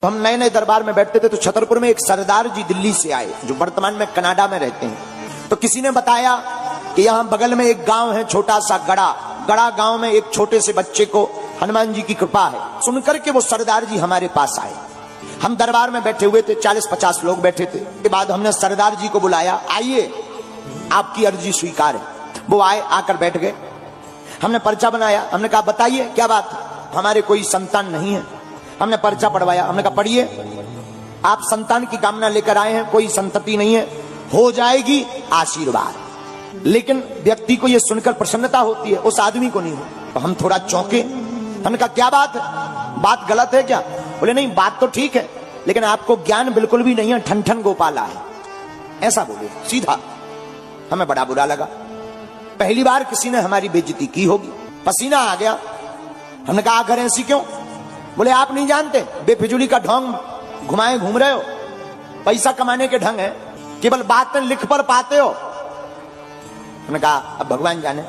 तो हम नए नए दरबार में बैठते थे तो छतरपुर में एक सरदार जी दिल्ली से आए जो वर्तमान में कनाडा में रहते हैं। तो किसी ने बताया कि यहाँ बगल में एक गांव है छोटा सा गड़ा गांव में एक छोटे से बच्चे को हनुमान जी की कृपा है। सुनकर के वो सरदार जी हमारे पास आए। हम दरबार में बैठे हुए थे, 40-50 लोग बैठे थे। के बाद हमने सरदार जी को बुलाया, आइए आपकी अर्जी स्वीकार है। वो आए, आकर बैठ गए। हमने पर्चा बनाया। हमने कहा बताइए क्या बात है। हमारे कोई संतान नहीं है। हमने पर्चा पढ़वाया। हमने कहा पढ़िए, आप संतान की कामना लेकर आए हैं, कोई संतति नहीं है, हो जाएगी आशीर्वाद। लेकिन व्यक्ति को यह सुनकर प्रसन्नता होती है, उस आदमी को नहीं हो। तो हम थोड़ा चौंके। हमने कहा क्या बात है, बात गलत है क्या? बोले नहीं, बात तो ठीक है लेकिन आपको ज्ञान बिल्कुल भी नहीं है, ठन ठन गोपाला है, ऐसा बोले सीधा। हमें बड़ा बुरा लगा। पहली बार किसी ने हमारी बेइज्जती की होगी। पसीना आ गया। हमने कहा आखिर ऐसी क्यों? बोले आप नहीं जानते, बेफिजूली का ढोंग घुमाए घूम रहे हो, पैसा कमाने के ढंग है, केवल बातें लिख पर पाते हो। हमने कहा अब भगवान जाने।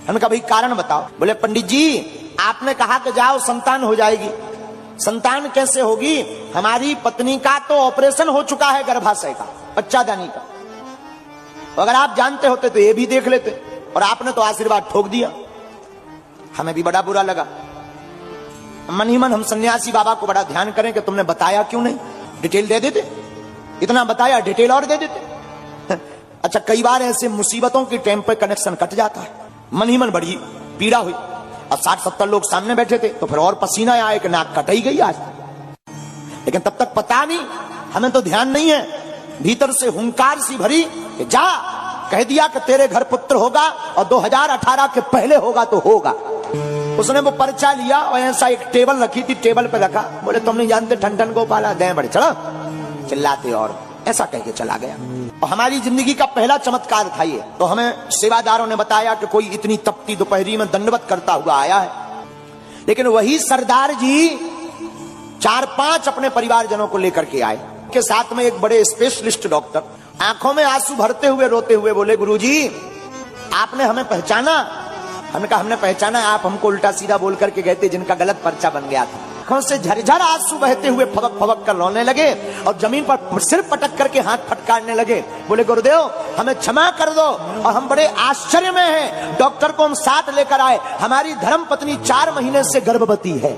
हमने कहा भाई कारण बताओ। बोले पंडित जी आपने कहा कि जाओ संतान हो जाएगी। संतान कैसे होगी? हमारी पत्नी का तो ऑपरेशन हो चुका है गर्भाशय का, बच्चादानी का। अगर आप जानते होते तो ये भी देख लेते, और आपने तो आशीर्वाद ठोक दिया। हमें भी बड़ा बुरा लगा। मन ही मन हम सन्यासी बाबा को बड़ा ध्यान करें कि तुमने बताया क्यों नहीं, डिटेल दे देते। इतना बताया, डिटेल और दे देते। अच्छा, कई बार ऐसे मुसीबतों के टाइम पर कनेक्शन कट जाता है। मन ही मन बड़ी पीड़ा हुई। और 60-70 लोग सामने बैठे थे तो फिर और पसीना आया कि नाक कट ही गई आज। लेकिन तब तक पता नहीं, हमें तो ध्यान नहीं है। भीतर से हुंकार सी भरी कि जा, कह दिया कि तेरे घर पुत्र होगा और 2018 के पहले होगा तो होगा। उसने वो पर्चा लिया और ऐसा एक टेबल रखी थी, टेबल पे रखा। बोले तुम नहीं जानते ठन ठन गोपाला, दें बड़े चलो, चिल्लाते और ऐसा कह के चला गया। और हमारी जिंदगी का पहला चमत्कार था ये। तो हमें सेवादारों ने बताया कि कोई इतनी तपती दोपहरी में दंडवत करता हुआ आया है। लेकिन वही सरदार जी 4-5 अपने परिवारजनों को लेकर के आए, के साथ में एक बड़े स्पेशलिस्ट डॉक्टर। आंखों में आंसू भरते हुए रोते हुए बोले गुरुजी आपने हमें पहचाना? हमने कहा हमने पहचाना, आप हमको उल्टा सीधा बोल करके गए थे जिनका गलत पर्चा बन गया था। आंखों से झरझर आंसू बहते हुए फबक फबक कर रोने लगे और जमीन पर सिर पटक करके हाथ फटकारने लगे। बोले गुरुदेव हमें क्षमा कर दो। और हम बड़े आश्चर्य में हैं। डॉक्टर को हम साथ लेकर आए, हमारी धर्म पत्नी 4 महीने से गर्भवती है।